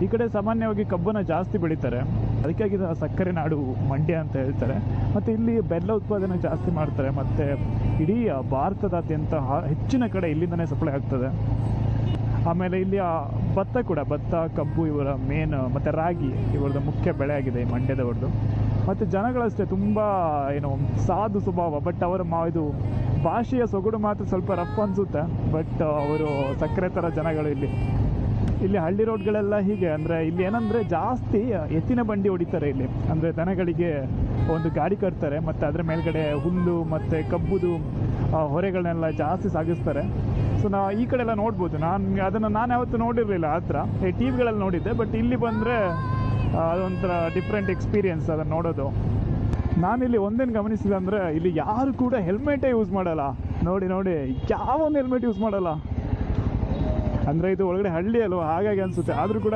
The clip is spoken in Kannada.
ಈ ಕಡೆ ಸಾಮಾನ್ಯವಾಗಿ ಕಬ್ಬನ್ನು ಜಾಸ್ತಿ ಬೆಳೀತಾರೆ, ಅದಕ್ಕಾಗಿ ಇದನ್ನ ಸಕ್ಕರೆ ನಾಡು ಮಂಡ್ಯ ಅಂತ ಹೇಳ್ತಾರೆ. ಮತ್ತು ಇಲ್ಲಿ ಬೆಲ್ಲ ಉತ್ಪಾದನೆ ಜಾಸ್ತಿ ಮಾಡ್ತಾರೆ, ಮತ್ತು ಇಡೀ ಭಾರತದಾದ್ಯಂತ ಹೆಚ್ಚಿನ ಕಡೆ ಇಲ್ಲಿಂದನೇ ಸಪ್ಲೈ ಆಗ್ತದೆ. ಆಮೇಲೆ ಇಲ್ಲಿ ಭತ್ತ ಕೂಡ, ಭತ್ತ ಕಬ್ಬು ಇವರ ಮೇನ್, ಮತ್ತು ರಾಗಿ ಇವರದ್ದು ಮುಖ್ಯ ಬೆಳೆ ಆಗಿದೆ ಈ ಮಂಡ್ಯದವ್ರದ್ದು. ಮತ್ತು ಜನಗಳಷ್ಟೇ ತುಂಬ ಸಾಧು ಸ್ವಭಾವ. ಬಟ್ ಅವರ ಇದು ಭಾಷೆಯ ಸೊಗಡು ಮಾತ್ರ ಸ್ವಲ್ಪ ರಫ್ ಅನಿಸುತ್ತೆ. ಬಟ್ ಅವರು ಸಕ್ಕರೆ ಥರ ಜನಗಳು ಇಲ್ಲಿ ಹಳ್ಳಿ ರೋಡ್ಗಳೆಲ್ಲ ಹೀಗೆ. ಅಂದರೆ ಇಲ್ಲಿ ಏನಂದರೆ ಜಾಸ್ತಿ ಎತ್ತಿನ ಬಂಡಿ ಹೊಡಿತಾರೆ ಇಲ್ಲಿ. ಅಂದರೆ ದನಗಳಿಗೆ ಒಂದು ಗಾಡಿ ಕಟ್ತಾರೆ, ಮತ್ತು ಅದರ ಮೇಲ್ಗಡೆ ಹುಲ್ಲು ಮತ್ತು ಕಬ್ಬುದು ಹೊರೆಗಳನ್ನೆಲ್ಲ ಜಾಸ್ತಿ ಸಾಗಿಸ್ತಾರೆ. ಸೊ ಈ ಕಡೆ ಎಲ್ಲ ನೋಡ್ಬೋದು. ನಾನು ಯಾವತ್ತೂ ನೋಡಿರಲಿಲ್ಲ ಆ ಥರ, ಟಿ ವಿಗಳಲ್ಲಿ ನೋಡಿದ್ದೆ. ಬಟ್ ಇಲ್ಲಿ ಬಂದರೆ ಅದೊಂಥರ ಡಿಫ್ರೆಂಟ್ ಎಕ್ಸ್ಪೀರಿಯನ್ಸ್ ಅದನ್ನು ನೋಡೋದು. ನಾನಿಲ್ಲಿ ಒಂದೇನು ಗಮನಿಸಿದೆ ಅಂದರೆ, ಇಲ್ಲಿ ಯಾರು ಕೂಡ ಹೆಲ್ಮೆಟೇ ಯೂಸ್ ಮಾಡಲ್ಲ. ನೋಡಿ ಯಾವೊಂದು ಹೆಲ್ಮೆಟ್ ಯೂಸ್ ಮಾಡಲ್ಲ. ಅಂದರೆ ಇದು ಒಳಗಡೆ ಹಳ್ಳಿ ಅಲ್ವ, ಹಾಗಾಗಿ ಅನಿಸುತ್ತೆ. ಆದರೂ ಕೂಡ